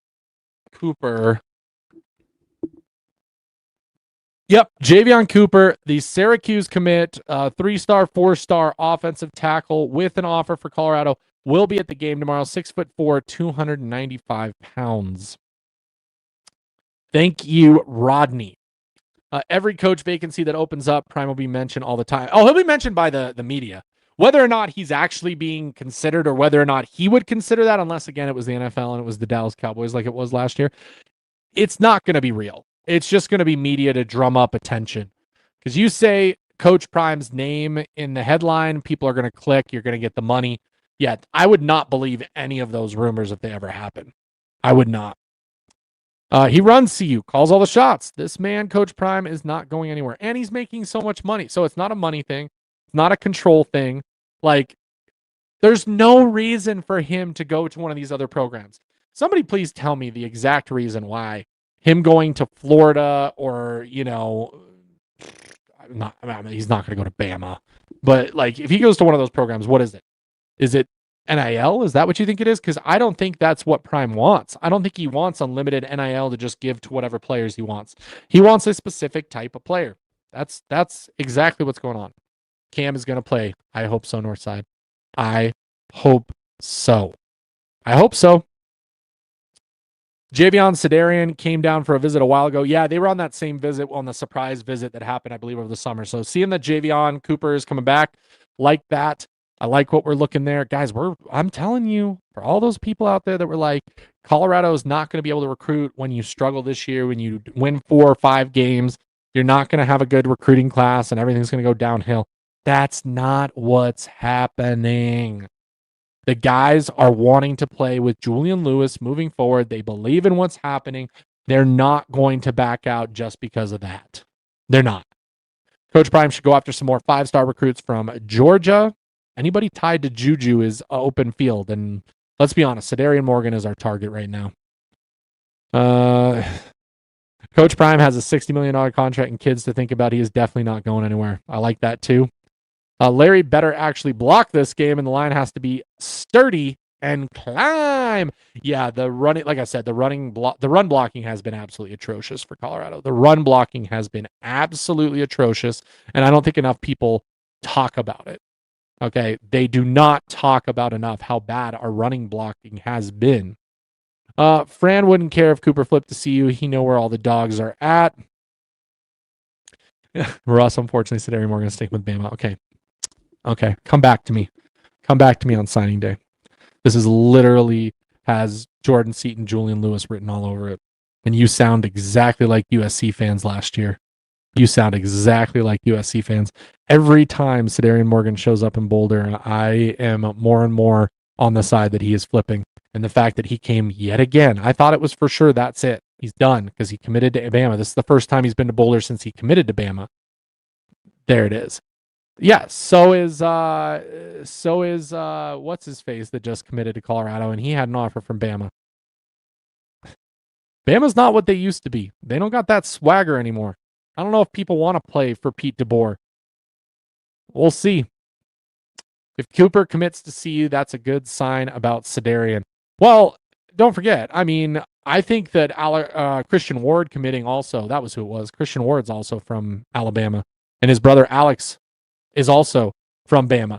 Cooper. Yep, Javion Cooper, the Syracuse commit, 3-star, 4-star offensive tackle with an offer for Colorado, will be at the game tomorrow. 6'4", 295 pounds. Thank you, Rodney. Every coach vacancy that opens up, Prime will be mentioned all the time. Oh, he'll be mentioned by the media. Whether or not he's actually being considered or whether or not he would consider that, unless, again, it was the NFL and it was the Dallas Cowboys like it was last year, it's not going to be real. It's just going to be media to drum up attention. Because you say Coach Prime's name in the headline, people are going to click, you're going to get the money. Yet, I would not believe any of those rumors if they ever happen. I would not. He runs CU, calls all the shots. This man, Coach Prime, is not going anywhere. And he's making so much money. So it's not a money thing. It's not a control thing. Like, there's no reason for him to go to one of these other programs. Somebody please tell me the exact reason why him going to Florida or, he's not going to go to Bama. But, like, if he goes to one of those programs, what is it? Is it NIL? Is that what you think it is? Because I don't think that's what Prime wants. I don't think he wants unlimited NIL to just give to whatever players he wants. He wants a specific type of player. That's exactly what's going on. Cam is going to play. I hope so, Northside. I hope so. Javion Salter came down for a visit a while ago. Yeah, they were on that same visit, on the surprise visit that happened, I believe, over the summer. So seeing that Javion Cooper is coming back like that, I like what we're looking there. Guys, I'm telling you, for all those people out there that were like, Colorado is not going to be able to recruit when you struggle this year, when you win 4 or 5 games, you're not going to have a good recruiting class and everything's going to go downhill. That's not what's happening. The guys are wanting to play with Julian Lewis moving forward. They believe in what's happening. They're not going to back out just because of that. They're not. Coach Prime should go after some more 5-star recruits from Georgia. Anybody tied to Juju is open field. And let's be honest, Sadarian Morgan is our target right now. Coach Prime has a $60 million contract and kids to think about. He is definitely not going anywhere. I like that too. Larry better actually block this game, and the line has to be sturdy and climb. Yeah, like I said, the run blocking has been absolutely atrocious for Colorado. The run blocking has been absolutely atrocious, and I don't think enough people talk about it. Okay, they do not talk about enough how bad our running blocking has been. Fran wouldn't care if Cooper flipped to CU. He know where all the dogs are at. Russ, unfortunately, said Harry Morgan staying with Bama. Okay, come back to me. Come back to me on signing day. This is literally has Jordan Seaton, Julian Lewis written all over it. And you sound exactly like USC fans last year. You sound exactly like USC fans. Every time Sadarian Morgan shows up in Boulder, I am more and more on the side that he is flipping. And the fact that he came yet again, I thought it was for sure that's it. He's done because he committed to Bama. This is the first time he's been to Boulder since he committed to Bama. There it is. Yeah, so is what's his face that just committed to Colorado, and he had an offer from Bama. Bama's not what they used to be. They don't got that swagger anymore. I don't know if people want to play for Pete DeBoer. We'll see. If Cooper commits to CU, that's a good sign about Sadarian. Well, don't forget, I mean, I think that Christian Ward committing also, that was who it was. Christian Ward's also from Alabama, and his brother Alex is also from Bama.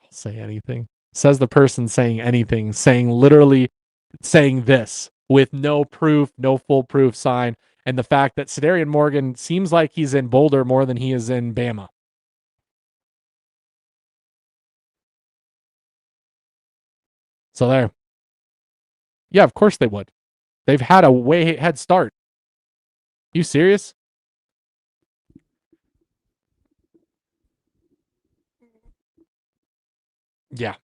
I'll say anything. Says the person saying anything, literally saying this with no proof, no full proof sign, and the fact that Sadarian Morgan seems like he's in Boulder more than he is in Bama. So there. Yeah, of course they would. They've had a way head start. You serious? Yeah.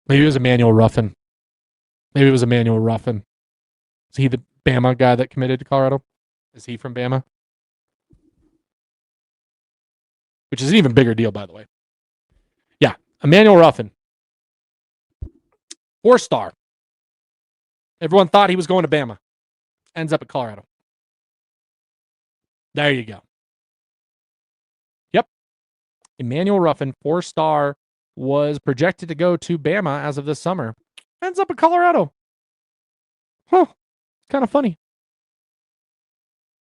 Maybe it was Emmanuel Ruffin. Maybe it was Emmanuel Ruffin. Is he the Bama guy that committed to Colorado? Is he from Bama? Which is an even bigger deal, by the way. Yeah, Emmanuel Ruffin. 4-star. Everyone thought he was going to Bama. Ends up at Colorado. There you go. Yep. Emmanuel Ruffin, 4-star, was projected to go to Bama as of this summer. Ends up at Colorado. Huh. Kind of funny.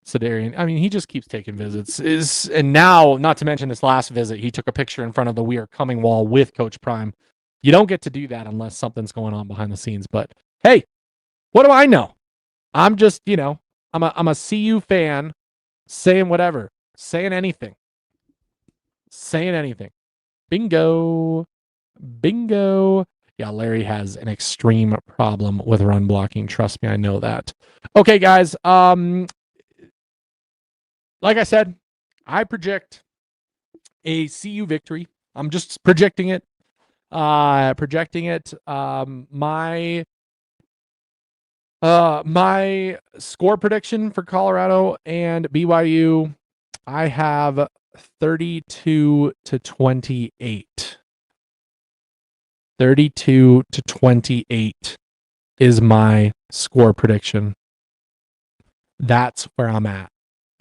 Sedarian. I mean, he just keeps taking visits. And now, not to mention this last visit, he took a picture in front of the "We Are Coming" wall with Coach Prime. You don't get to do that unless something's going on behind the scenes. But hey, what do I know? I'm just, I'm a CU fan saying whatever, saying anything. Bingo. Yeah, Larry has an extreme problem with run blocking. Trust me, I know that. Okay, guys. Like I said, I project a CU victory. I'm just projecting it. My score prediction for Colorado and BYU, I have 32-28. 32-28 is my score prediction. That's where I'm at.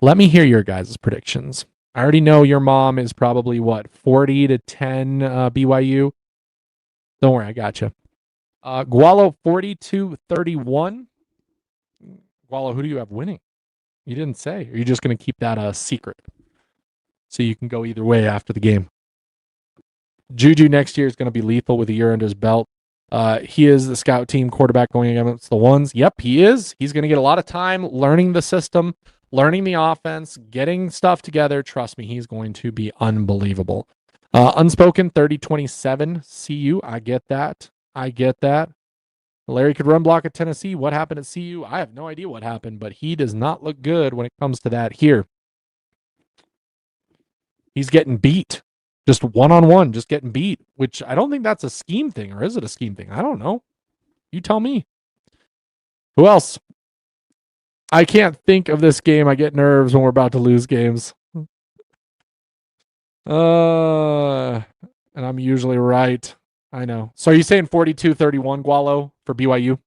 Let me hear your guys' predictions. I already know your mom is probably 40-10 BYU. Don't worry, I got you. Gualo 42-31. Gualo, who do you have winning? You didn't say. Or are you just going to keep that a secret so you can go either way after the game? Juju next year is going to be lethal with a year under his belt. He is the scout team quarterback going against the ones. Yep, he is. He's going to get a lot of time learning the system, learning the offense, getting stuff together. Trust me, he's going to be unbelievable. Unspoken 30-27 CU. I get that. Larry could run block at Tennessee. What happened at CU? I have no idea what happened, but he does not look good when it comes to that here. He's getting beat. Just one-on-one, just getting beat, which I don't think that's a scheme thing, or is it a scheme thing? I don't know. You tell me. Who else? I can't think of this game. I get nerves when we're about to lose games. And I'm usually right. I know. So are you saying 42-31, Gualo, for BYU?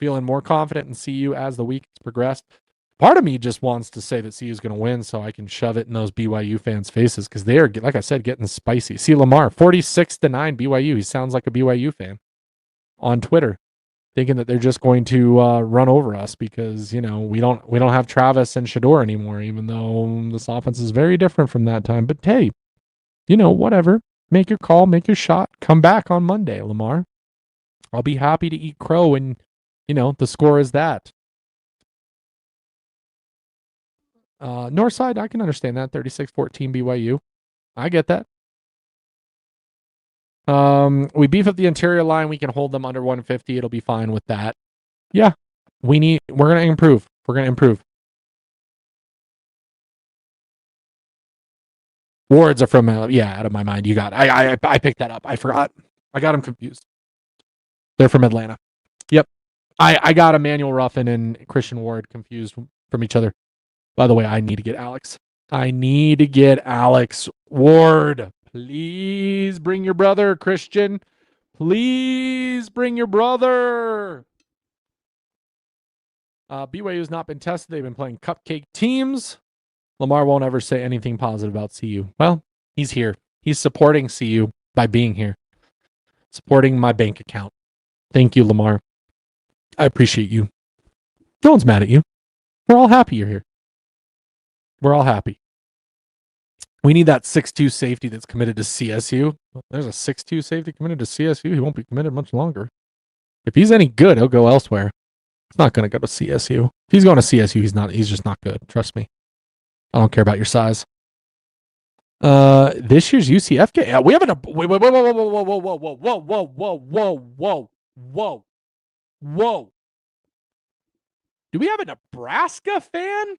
Feeling more confident in CU as the week has progressed. Part of me just wants to say that CU is going to win so I can shove it in those BYU fans' faces because they are, like I said, getting spicy. See Lamar, 46-9 BYU. He sounds like a BYU fan on Twitter, thinking that they're just going to run over us because we don't have Travis and Shador anymore, even though this offense is very different from that time. But hey, whatever. Make your call, make your shot. Come back on Monday, Lamar. I'll be happy to eat crow, and the score is that. Northside, I can understand that. 36-14 BYU. I get that. We beef up the interior line. We can hold them under 150. It'll be fine with that. Yeah. We're going to improve. Wards are from, out of my mind. You got, I picked that up. I forgot. I got them confused. They're from Atlanta. Yep. I got Emmanuel Ruffin and Christian Ward confused from each other. By the way, I need to get Alex. Ward. Please bring your brother, Christian. Please bring your brother. BYU has not been tested. They've been playing cupcake teams. Lamar won't ever say anything positive about CU. Well, he's here. He's supporting CU by being here. Supporting my bank account. Thank you, Lamar. I appreciate you. No one's mad at you. We're all happy you're here. We're all happy. We need that 6'2 safety that's committed to CSU. There's a 6'2 safety committed to CSU. He won't be committed much longer. If he's any good, he'll go elsewhere. He's not going to go to CSU. If he's going to CSU, he's just not good. Trust me. I don't care about your size. This year's UCF game. Yeah, we have a wait, wait, whoa, whoa, whoa, whoa, whoa, whoa, whoa, whoa, whoa, whoa, whoa, whoa, whoa. Do we have a Nebraska fan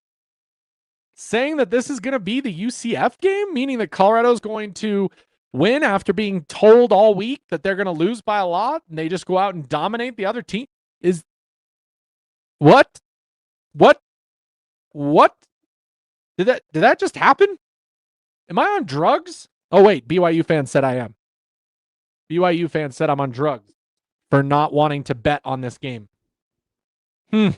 saying that this is going to be the UCF game, meaning that Colorado's going to win after being told all week that they're going to lose by a lot, and they just go out and dominate the other team? Is what? What? What? Did that just happen? Am I on drugs? Oh wait, BYU fan said I am. BYU fan said I'm on drugs for not wanting to bet on this game. Hmm.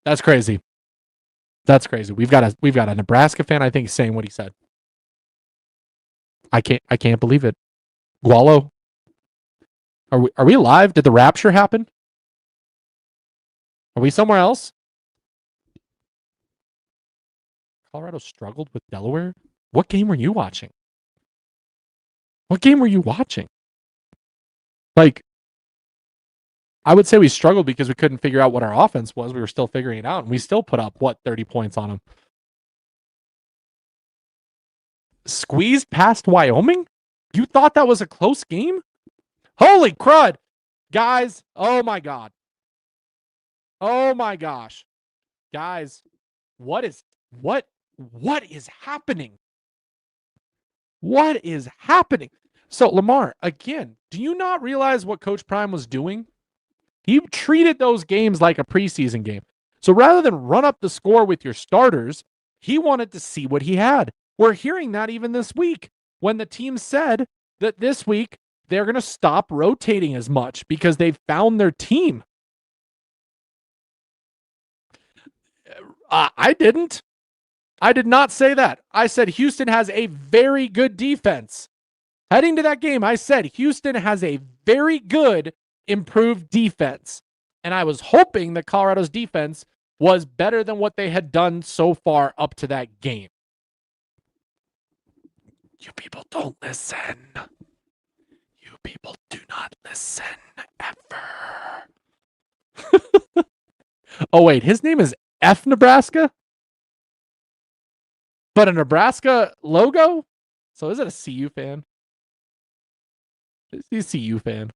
That's crazy. That's crazy. We've got a Nebraska fan, I think, saying what he said. I can't believe it. Gualo. Are we live? Did the rapture happen? Are we somewhere else? Colorado struggled with Delaware? What game were you watching? What game were you watching? Like, I would say we struggled because we couldn't figure out what our offense was. We were still figuring it out, and we still put up, 30 points on them. Squeezed past Wyoming? You thought that was a close game? Holy crud. Guys, oh my God. Oh my gosh. Guys, what is happening? What is happening? So, Lamar, again, do you not realize what Coach Prime was doing? He treated those games like a preseason game. So rather than run up the score with your starters, he wanted to see what he had. We're hearing that even this week when the team said that this week they're going to stop rotating as much because they've found their team. I didn't. I did not say that. I said Houston has a very good defense. Heading to that game, I said Houston has a very good improved defense. And I was hoping that Colorado's defense was better than what they had done so far up to that game. You people don't listen. You people do not listen ever. Oh, wait, his name is F Nebraska? But a Nebraska logo? So is it a CU fan? Is he a CU fan?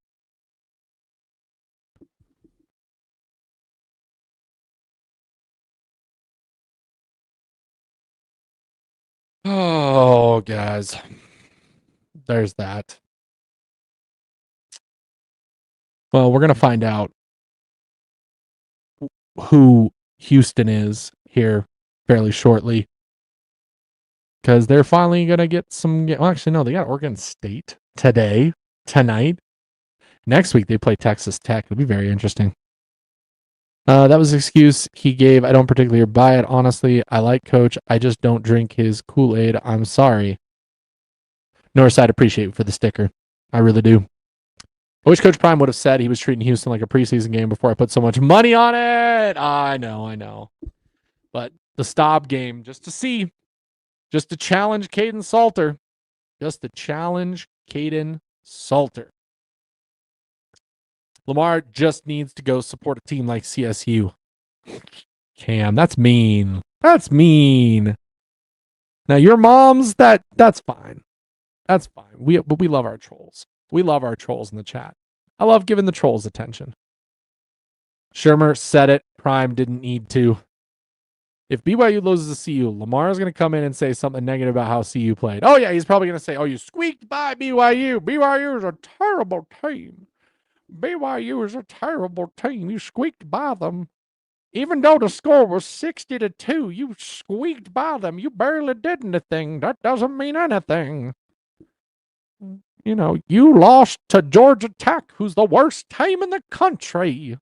Oh, guys. There's that. Well, we're going to find out who Houston is here fairly shortly. Because they're finally going to get some... Well, actually, no, they got Oregon State tonight. Next week, they play Texas Tech. It'll be very interesting. That was the excuse he gave. I don't particularly buy it, honestly. I like Coach. I just don't drink his Kool-Aid. I'm sorry. Northside, I'd appreciate for the sticker. I really do. I wish Coach Prime would have said he was treating Houston like a preseason game before I put so much money on it. I know. But the Staub game, just to see. Just to challenge Kaidon Salter. Lamar just needs to go support a team like CSU. Cam, that's mean. That's mean. Now your mom's that's fine. That's fine. But we love our trolls. We love our trolls in the chat. I love giving the trolls attention. Shermer said it. Prime didn't need to. If BYU loses to CU, Lamar's going to come in and say something negative about how CU played. Oh, yeah, he's probably going to say, oh, you squeaked by BYU. BYU is a terrible team. BYU is a terrible team. You squeaked by them. Even though the score was 60-2, you squeaked by them. You barely did anything. That doesn't mean anything. You know, you lost to Georgia Tech, who's the worst team in the country.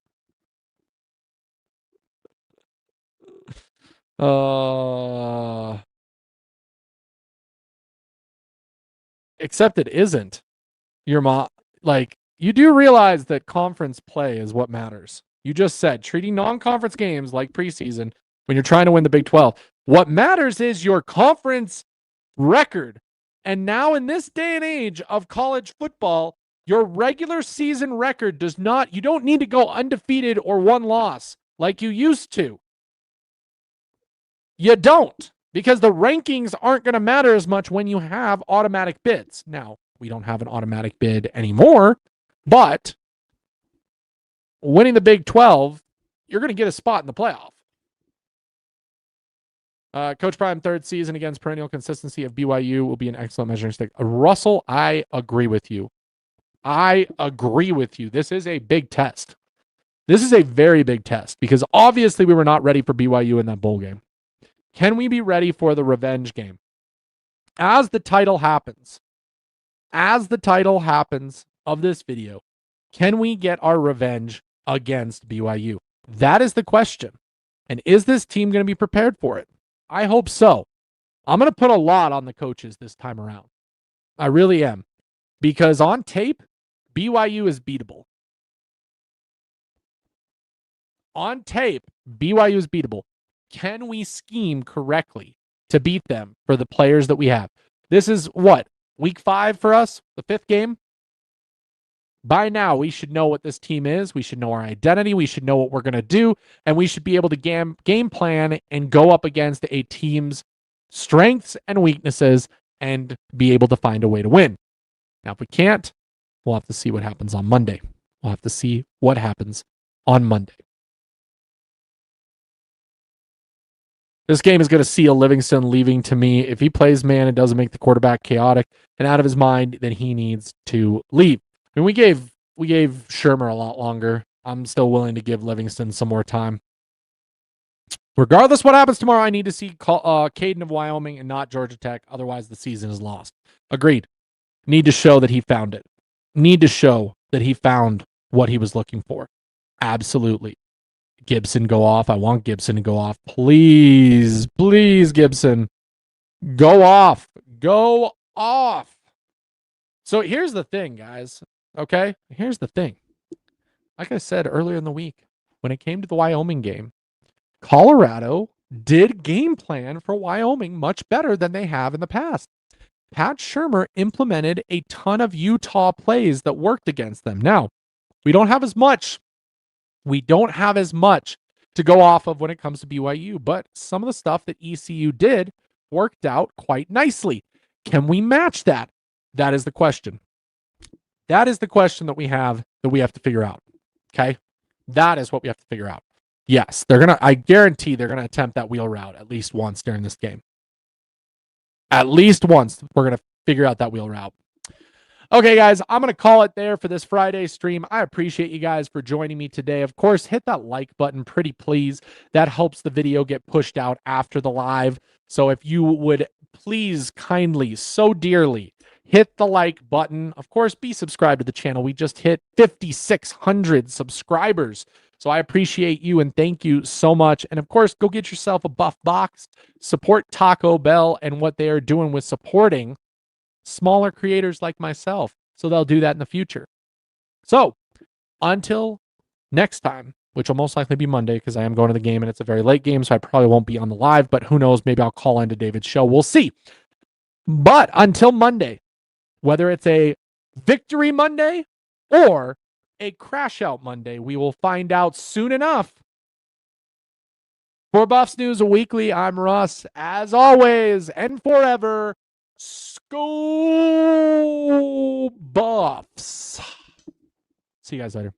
Except it isn't. Your mom, like, you do realize that conference play is what matters. You just said treating non-conference games like preseason when you're trying to win the Big 12. What matters is your conference record. And now in this day and age of college football, your regular season record you don't need to go undefeated or one loss like you used to. You don't, because the rankings aren't going to matter as much when you have automatic bids. Now, we don't have an automatic bid anymore, but winning the Big 12, you're going to get a spot in the playoff. Coach Prime, third season against perennial consistency of BYU will be an excellent measuring stick. Russell, I agree with you. This is a big test. This is a very big test because obviously we were not ready for BYU in that bowl game. Can we be ready for the revenge game? As the title happens of this video, can we get our revenge against BYU? That is the question. And is this team going to be prepared for it? I hope so. I'm going to put a lot on the coaches this time around. I really am. Because on tape, BYU is beatable. On tape, BYU is beatable. Can we scheme correctly to beat them for the players that we have? This is what? Week 5 for us? The 5th game? By now, we should know what this team is. We should know our identity. We should know what we're going to do. And we should be able to game plan and go up against a team's strengths and weaknesses and be able to find a way to win. Now, if we can't, we'll have to see what happens on Monday. This game is going to see a Livingston leaving to me. If he plays man and doesn't make the quarterback chaotic and out of his mind, then he needs to leave. I mean, we gave Shermer a lot longer. I'm still willing to give Livingston some more time. Regardless what happens tomorrow, I need to see Kaidon of Wyoming and not Georgia Tech. Otherwise, the season is lost. Agreed. Need to show that he found it. Need to show that he found what he was looking for. Absolutely. Gibson go off. I want Gibson to go off. Please, Gibson. Go off. Go off. So here's the thing, guys. Okay? Here's the thing. Like I said earlier in the week, when it came to the Wyoming game, Colorado did game plan for Wyoming much better than they have in the past. Pat Shurmur implemented a ton of Utah plays that worked against them. Now, we don't have as much to go off of when it comes to BYU, but some of the stuff that ECU did worked out quite nicely. Can we match that? That is the question. That is the question that we have to figure out. Okay? That is what we have to figure out. Yes, I guarantee they're going to attempt that wheel route at least once during this game. At least once, we're going to figure out that wheel route. Okay, guys, I'm going to call it there for this Friday stream. I appreciate you guys for joining me today. Of course, hit that like button, pretty please. That helps the video get pushed out after the live. So if you would please kindly, so dearly, hit the like button. Of course, be subscribed to the channel. We just hit 5,600 subscribers. So I appreciate you and thank you so much. And of course, go get yourself a buff box. Support Taco Bell and what they are doing with supporting smaller creators like myself. So they'll do that in the future. So until next time, which will most likely be Monday because I am going to the game and it's a very late game, so I probably won't be on the live, but who knows, maybe I'll call into David's show. We'll see. But until Monday, whether it's a victory Monday or a crash out Monday, we will find out soon enough. For Buffs News Weekly, I'm Russ. As always and forever, Go Buffs. See you guys later.